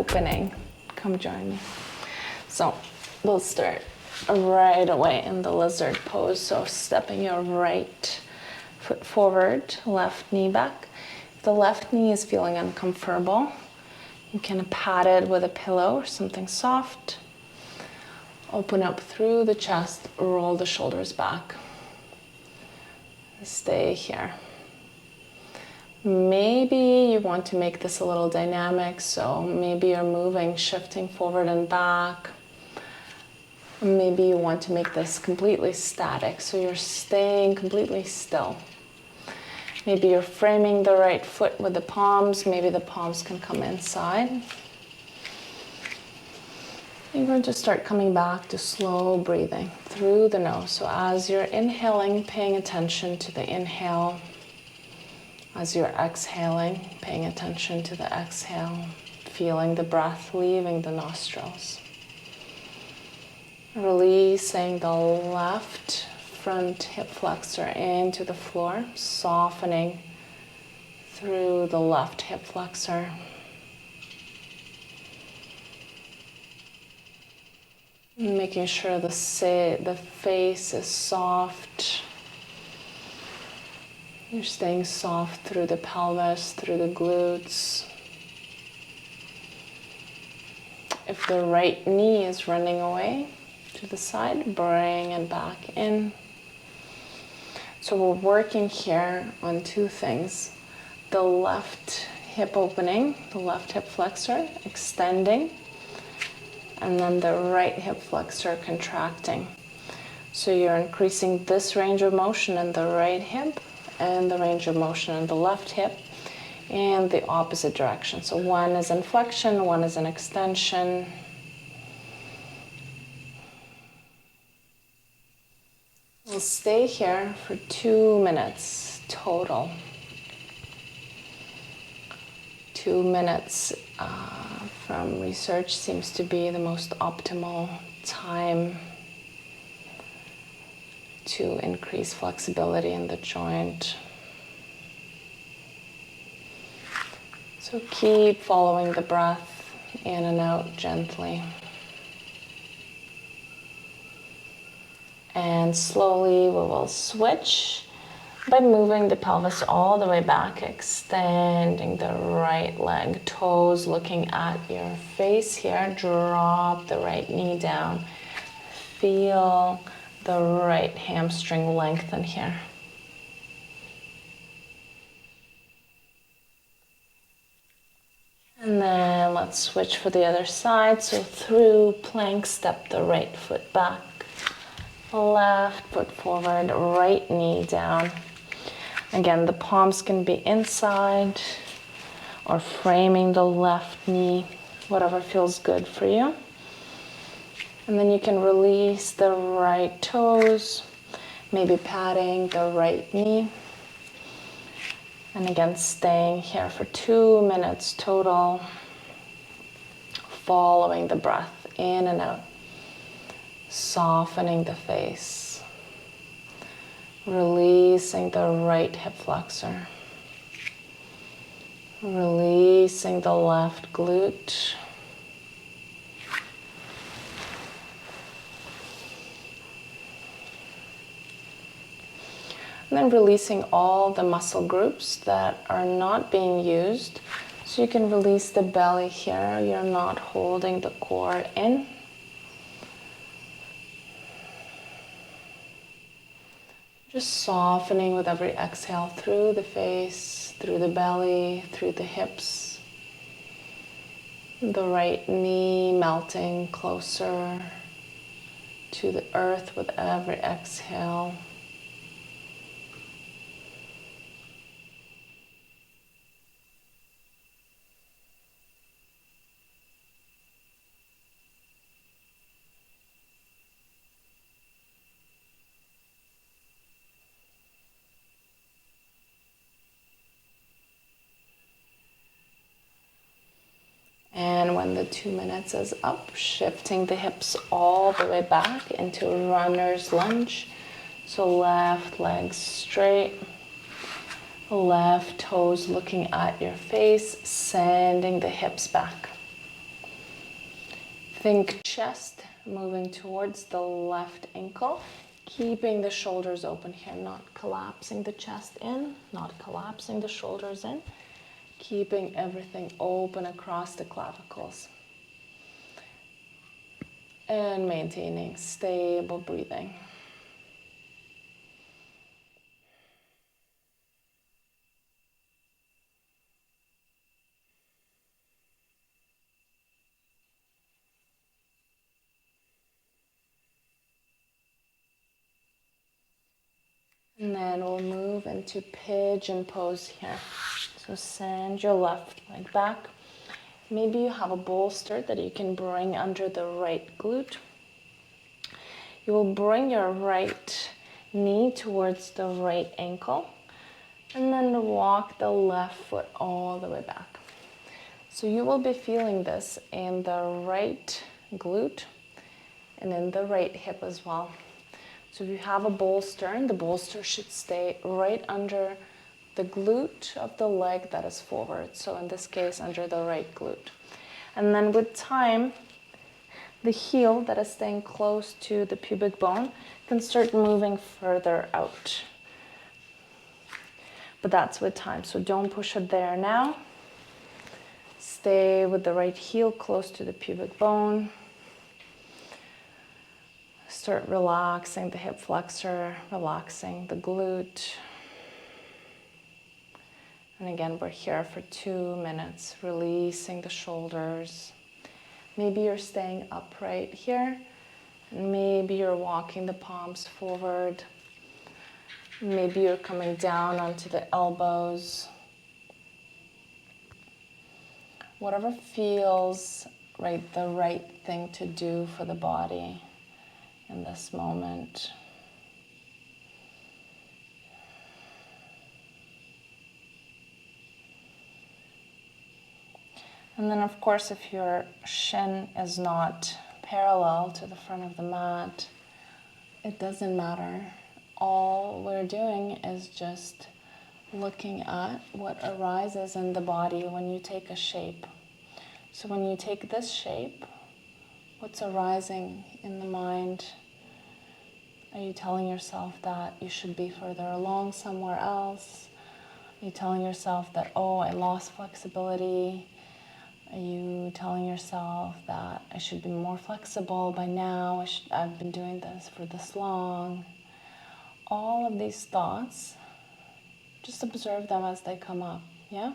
opening. Come join me. So we'll start right away in the lizard pose. So stepping your right foot forward, left knee back. If the left knee is feeling uncomfortable, you can pat it with a pillow or something soft. Open up through the chest, roll the shoulders back. Stay here. Maybe you want to make this a little dynamic, so maybe you're moving, shifting forward and back. Maybe you want to make this completely static, so you're staying completely still. Maybe you're framing the right foot with the palms. Maybe the palms can come inside. You're going to start coming back to slow breathing through the nose. So as you're inhaling, paying attention to the inhale. As you're exhaling, paying attention to the exhale, feeling the breath leaving the nostrils. Releasing the left front hip flexor into the floor, softening through the left hip flexor. Making sure the face is soft. You're staying soft through the pelvis, through the glutes. If the right knee is running away to the side, bring it back in. So we're working here on two things. The left hip opening, the left hip flexor extending, and then the right hip flexor contracting. So you're increasing this range of motion in the right hip and the range of motion in the left hip and the opposite direction. So one is in flexion, one is in extension. We'll stay here for 2 minutes total. 2 minutes from research seems to be the most optimal time to increase flexibility in the joint. So keep following the breath in and out gently. And slowly we will switch by moving the pelvis all the way back, extending the right leg, toes looking at your face here. Drop the right knee down. Feel the right hamstring lengthen here. And then let's switch for the other side. So through plank, step the right foot back. Left foot forward, right knee down. Again, the palms can be inside or framing the left knee, whatever feels good for you. And then you can release the right toes, maybe patting the right knee. And again, staying here for 2 minutes total, following the breath in and out, softening the face, releasing the right hip flexor, releasing the left glute, and then releasing all the muscle groups that are not being used. So you can release the belly here. You're not holding the core in. Just softening with every exhale through the face, through the belly, through the hips. The right knee melting closer to the earth with every exhale. And when the 2 minutes is up, shifting the hips all the way back into runner's lunge. So left leg straight, left toes looking at your face, sending the hips back. Think chest moving towards the left ankle, keeping the shoulders open here, not collapsing the chest in, not collapsing the shoulders in, keeping everything open across the clavicles. And maintaining stable breathing. And then we'll move into pigeon pose here. So send your left leg back. Maybe you have a bolster that you can bring under the right glute. You will bring your right knee towards the right ankle and then walk the left foot all the way back. So you will be feeling this in the right glute and in the right hip as well. So if you have a bolster, and the bolster should stay right under the glute of the leg that is forward. So in this case, under the right glute. And then with time, the heel that is staying close to the pubic bone can start moving further out. But that's with time, so don't push it there now. Stay with the right heel close to the pubic bone. Start relaxing the hip flexor, relaxing the glute. And again, we're here for 2 minutes, releasing the shoulders. Maybe you're staying upright here, and maybe you're walking the palms forward. Maybe you're coming down onto the elbows. Whatever feels right, the right thing to do for the body in this moment. And then of course, if your shin is not parallel to the front of the mat, it doesn't matter. All we're doing is just looking at what arises in the body when you take a shape. So when you take this shape, what's arising in the mind? Are you telling yourself that you should be further along somewhere else? Are you telling yourself that, oh, I lost flexibility? Are you telling yourself that I should be more flexible by now? I've been doing this for this long. All of these thoughts, just observe them as they come up, yeah?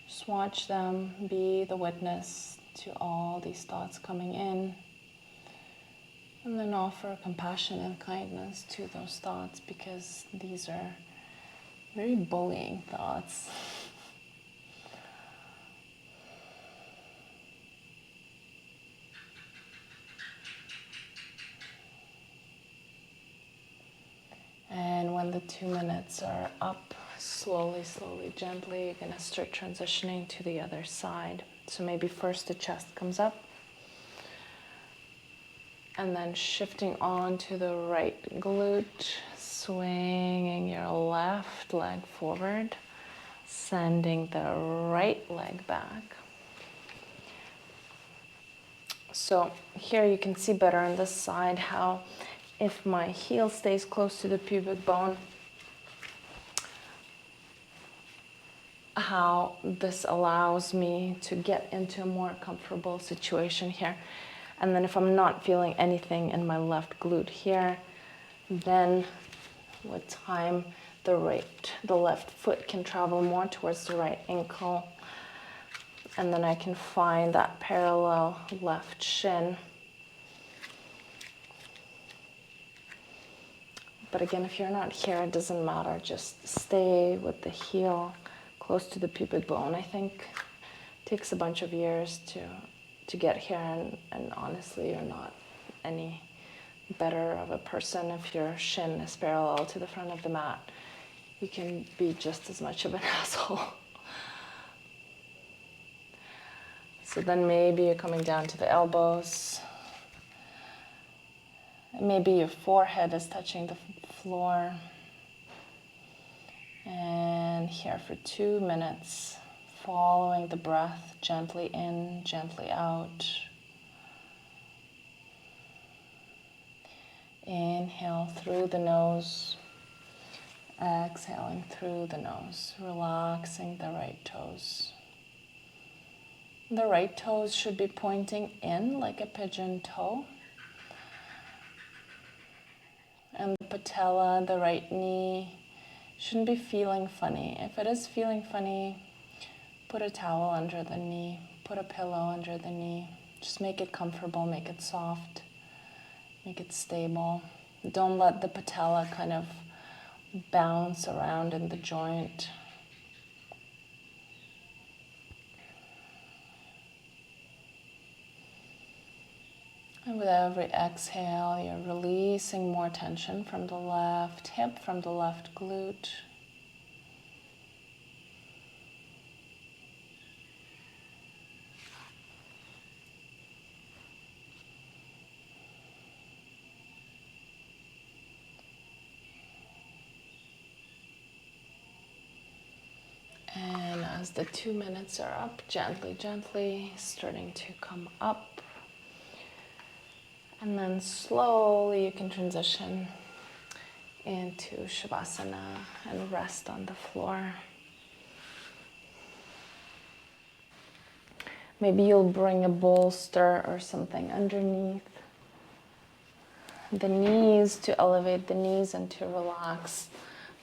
Just watch them, be the witness to all these thoughts coming in. And then offer compassion and kindness to those thoughts, because these are very bullying thoughts. And when the 2 minutes are up, slowly, slowly, gently, you're going to start transitioning to the other side. So maybe first the chest comes up, and then shifting on to the right glute, swinging your left leg forward, sending the right leg back. So here you can see better on this side how if my heel stays close to the pubic bone, how this allows me to get into a more comfortable situation here. And then if I'm not feeling anything in my left glute here, then with time, the left foot can travel more towards the right ankle. And then I can find that parallel left shin. But again, if you're not here, it doesn't matter. Just stay with the heel close to the pubic bone. I think it takes a bunch of years to get here, and honestly, you're not any better of a person if your shin is parallel to the front of the mat. You can be just as much of an asshole. So then maybe you're coming down to the elbows. Maybe your forehead is touching the floor. And here for 2 minutes, following the breath gently in, gently out. Inhale through the nose. Exhaling through the nose, relaxing the right toes. The right toes should be pointing in like a pigeon toe. And the patella, the right knee, shouldn't be feeling funny. If it is feeling funny, put a towel under the knee, put a pillow under the knee. Just make it comfortable, make it soft, make it stable. Don't let the patella kind of bounce around in the joint. And with every exhale, you're releasing more tension from the left hip, from the left glute. And as the 2 minutes are up, gently, gently starting to come up. And then slowly you can transition into Shavasana and rest on the floor. Maybe you'll bring a bolster or something underneath the knees to elevate the knees and to relax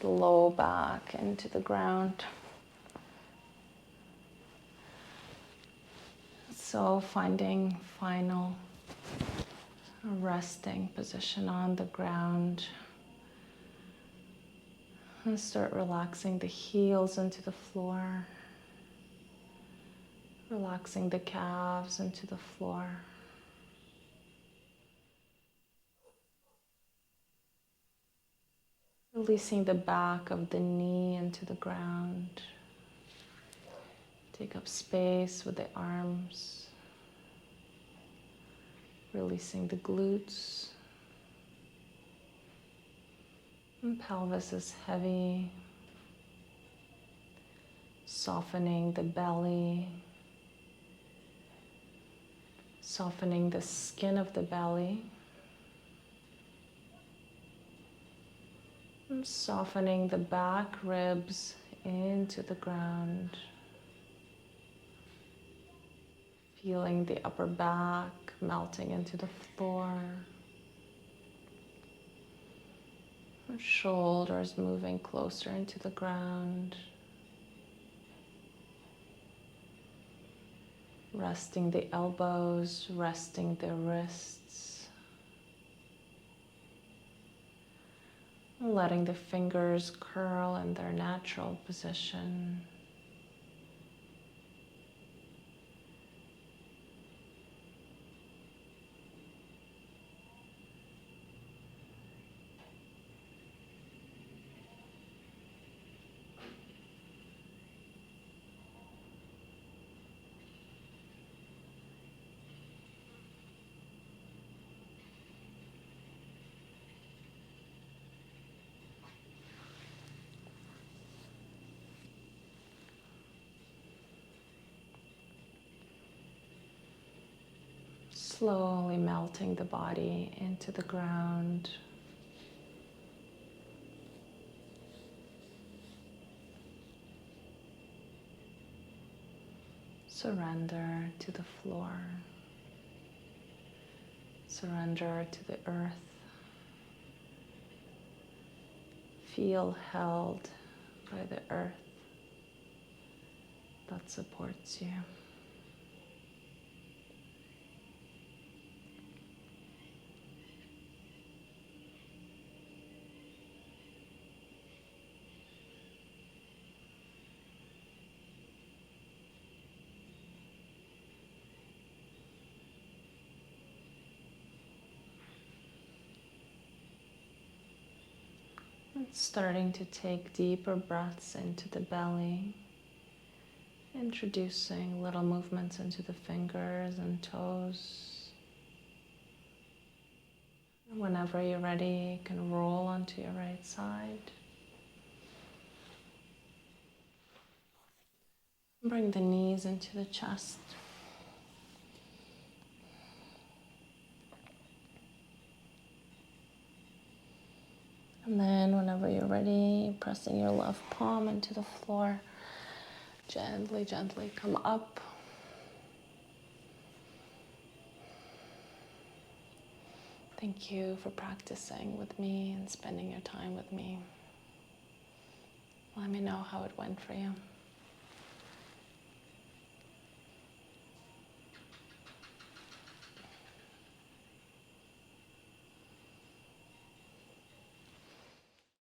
the low back into the ground. So finding final resting position on the ground. And start relaxing the heels into the floor. Relaxing the calves into the floor. Releasing the back of the knee into the ground. Take up space with the arms. Releasing the glutes. And pelvis is heavy. Softening the belly. Softening the skin of the belly. And softening the back ribs into the ground. Feeling the upper back melting into the floor. Shoulders moving closer into the ground. Resting the elbows, resting the wrists. Letting the fingers curl in their natural position. Slowly melting the body into the ground. Surrender to the floor. Surrender to the earth. Feel held by the earth that supports you. And starting to take deeper breaths into the belly, introducing little movements into the fingers and toes. Whenever you're ready, you can roll onto your right side. Bring the knees into the chest. in whenever you're ready, pressing your left palm into the floor. Gently, gently come up. Thank you for practicing with me and spending your time with me. Let me know how it went for you.